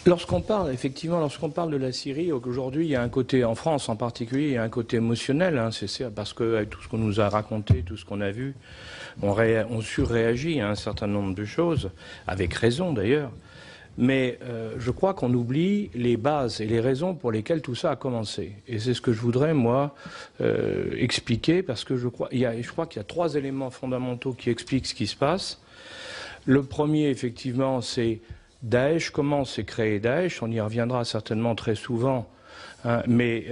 Lorsqu'on parle, effectivement, lorsqu'on parle de la Syrie, aujourd'hui, il y a un côté, en France en particulier, il y a un côté émotionnel, hein, c'est parce que avec tout ce qu'on nous a raconté, tout ce qu'on a vu, on surréagit à un certain nombre de choses, avec raison d'ailleurs. Mais je crois qu'on oublie les bases et les raisons pour lesquelles tout ça a commencé. Et c'est ce que je voudrais, moi, expliquer, parce que je crois qu'il y a 3 éléments fondamentaux qui expliquent ce qui se passe. Le premier, effectivement, c'est Daesh. Comment s'est créé Daesh? On y reviendra certainement très souvent, hein, mais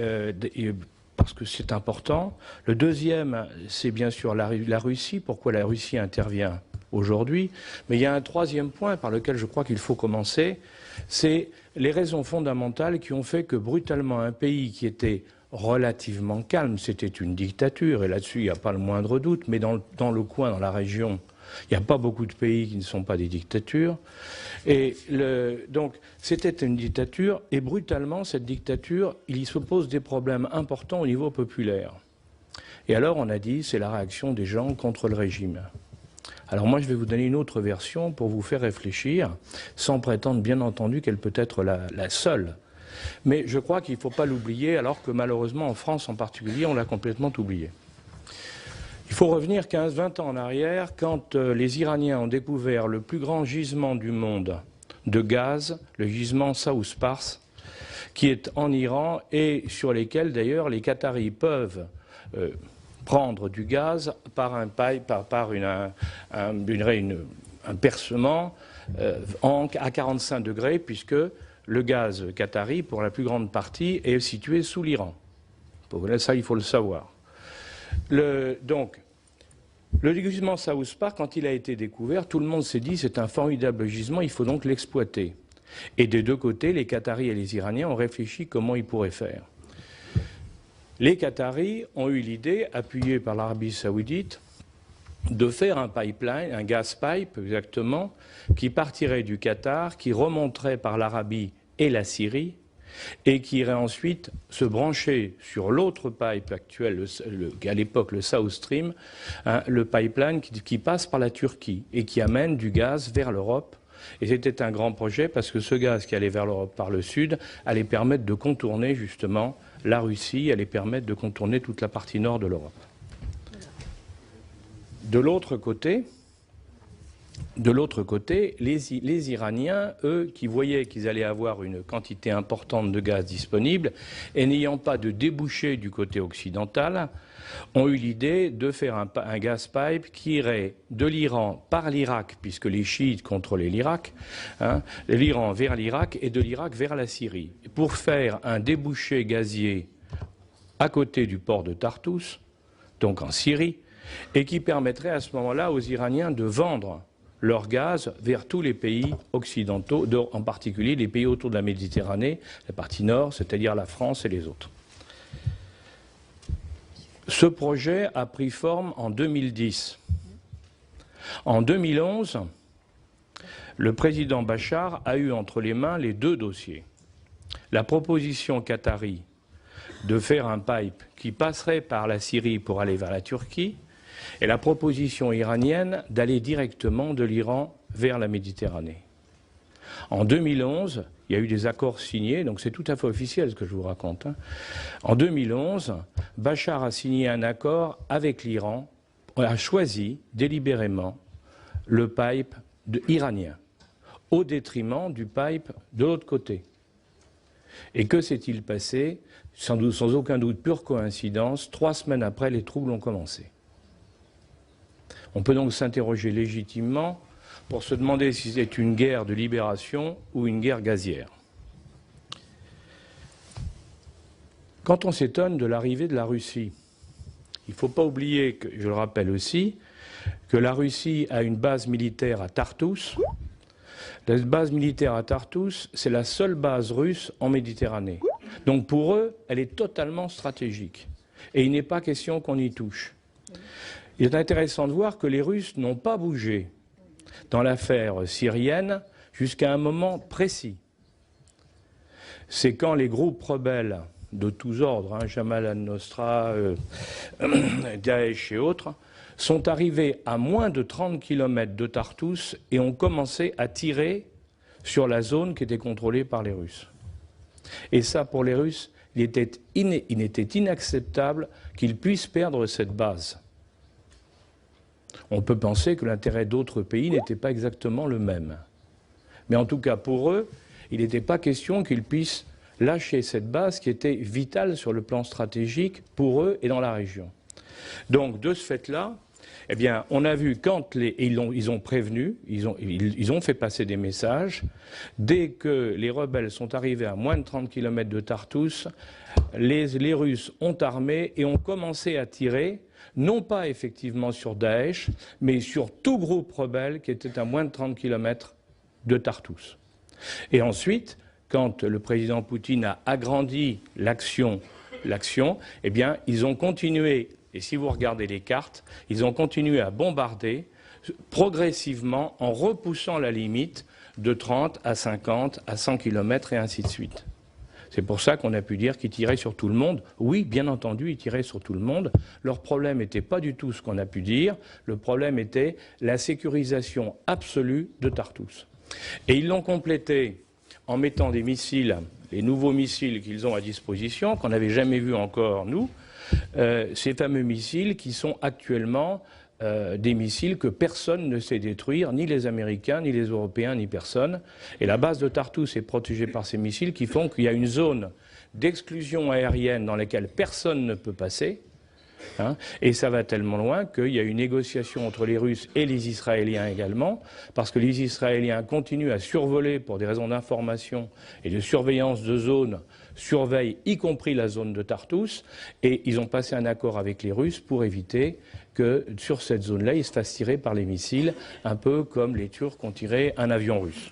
parce que c'est important. Le deuxième, c'est bien sûr la Russie. Pourquoi la Russie intervient aujourd'hui? Mais il y a un troisième point par lequel je crois qu'il faut commencer, c'est les raisons fondamentales qui ont fait que brutalement un pays qui était relativement calme, c'était une dictature, et là-dessus il n'y a pas le moindre doute, mais dans le coin, dans la région, il n'y a pas beaucoup de pays qui ne sont pas des dictatures. Et donc, c'était une dictature, et brutalement, cette dictature, il y se pose des problèmes importants au niveau populaire. Et alors, on a dit, c'est la réaction des gens contre le régime. Alors moi, je vais vous donner une autre version pour vous faire réfléchir, sans prétendre, bien entendu, qu'elle peut être la seule. Mais je crois qu'il ne faut pas l'oublier, alors que malheureusement, en France en particulier, on l'a complètement oublié. Il faut revenir 15-20 ans en arrière, quand les Iraniens ont découvert le plus grand gisement du monde de gaz, le gisement South Pars, qui est en Iran et sur lesquels d'ailleurs les Qataris peuvent prendre du gaz par un percement à 45 degrés, puisque le gaz qatari, pour la plus grande partie, est situé sous l'Iran. Ça, il faut le savoir. Donc, le gisement South Pars, quand il a été découvert, tout le monde s'est dit c'est un formidable gisement, il faut donc l'exploiter. Et des deux côtés, les Qataris et les Iraniens ont réfléchi comment ils pourraient faire. Les Qataris ont eu l'idée, appuyée par l'Arabie saoudite, de faire un pipeline, un gas pipe exactement, qui partirait du Qatar, qui remonterait par l'Arabie et la Syrie, et qui irait ensuite se brancher sur l'autre pipe actuel, à l'époque le South Stream, hein, le pipeline qui passe par la Turquie et qui amène du gaz vers l'Europe. Et c'était un grand projet parce que ce gaz qui allait vers l'Europe par le sud allait permettre de contourner justement la Russie, allait permettre de contourner toute la partie nord de l'Europe. De l'autre côté, les Iraniens, eux, qui voyaient qu'ils allaient avoir une quantité importante de gaz disponible, et n'ayant pas de débouché du côté occidental, ont eu l'idée de faire un gas pipe qui irait de l'Iran par l'Irak, puisque les chiites contrôlaient l'Irak, hein, de l'Iran vers l'Irak et de l'Irak vers la Syrie, pour faire un débouché gazier à côté du port de Tartous, donc en Syrie, et qui permettrait à ce moment-là aux Iraniens de vendre leur gaz vers tous les pays occidentaux, en particulier les pays autour de la Méditerranée, la partie nord, c'est-à-dire la France et les autres. Ce projet a pris forme en 2010. En 2011, le président Bachar a eu entre les mains les deux dossiers. La proposition qatari de faire un pipe qui passerait par la Syrie pour aller vers la Turquie, et la proposition iranienne d'aller directement de l'Iran vers la Méditerranée. En 2011, il y a eu des accords signés, donc c'est tout à fait officiel ce que je vous raconte. Hein. En 2011, Bachar a signé un accord avec l'Iran, a choisi délibérément le pipe iranien, au détriment du pipe de l'autre côté. Et que s'est-il passé? Sans aucun doute, pure coïncidence, 3 semaines après, les troubles ont commencé. On peut donc s'interroger légitimement pour se demander si c'est une guerre de libération ou une guerre gazière. Quand on s'étonne de l'arrivée de la Russie, il ne faut pas oublier, que, je le rappelle aussi, que la Russie a une base militaire à Tartous. La base militaire à Tartous, c'est la seule base russe en Méditerranée. Donc pour eux, elle est totalement stratégique. Et il n'est pas question qu'on y touche. Il est intéressant de voir que les Russes n'ont pas bougé dans l'affaire syrienne jusqu'à un moment précis. C'est quand les groupes rebelles de tous ordres, hein, Jamal al-Nosra, Daesh et autres, sont arrivés à moins de 30 km de Tartous et ont commencé à tirer sur la zone qui était contrôlée par les Russes. Et ça, pour les Russes, il était inacceptable qu'ils puissent perdre cette base. On peut penser que l'intérêt d'autres pays n'était pas exactement le même. Mais en tout cas, pour eux, il n'était pas question qu'ils puissent lâcher cette base qui était vitale sur le plan stratégique pour eux et dans la région. Donc, de ce fait-là, eh bien, on a vu quand ils ont prévenu, ils ont fait passer des messages. Dès que les rebelles sont arrivés à moins de 30 km de Tartous, les Russes ont armé et ont commencé à tirer, non pas effectivement sur Daesh, mais sur tout groupe rebelle qui était à moins de 30 km de Tartous. Et ensuite, quand le président Poutine a agrandi l'action, eh bien, ils ont continué. Et si vous regardez les cartes, ils ont continué à bombarder progressivement en repoussant la limite de 30 à 50 à 100 km et ainsi de suite. C'est pour ça qu'on a pu dire qu'ils tiraient sur tout le monde. Oui, bien entendu, ils tiraient sur tout le monde. Leur problème n'était pas du tout ce qu'on a pu dire. Le problème était la sécurisation absolue de Tartous. Et ils l'ont complété en mettant des missiles, les nouveaux missiles qu'ils ont à disposition, qu'on n'avait jamais vus encore, nous, ces fameux missiles qui sont actuellement des missiles que personne ne sait détruire, ni les Américains, ni les Européens, ni personne. Et la base de Tartous est protégée par ces missiles qui font qu'il y a une zone d'exclusion aérienne dans laquelle personne ne peut passer. Et ça va tellement loin qu'il y a une négociation entre les Russes et les Israéliens également, parce que les Israéliens continuent à survoler pour des raisons d'information et de surveillance de zone, surveillent y compris la zone de Tartous, et ils ont passé un accord avec les Russes pour éviter que sur cette zone-là, ils se fassent tirer par les missiles, un peu comme les Turcs ont tiré un avion russe.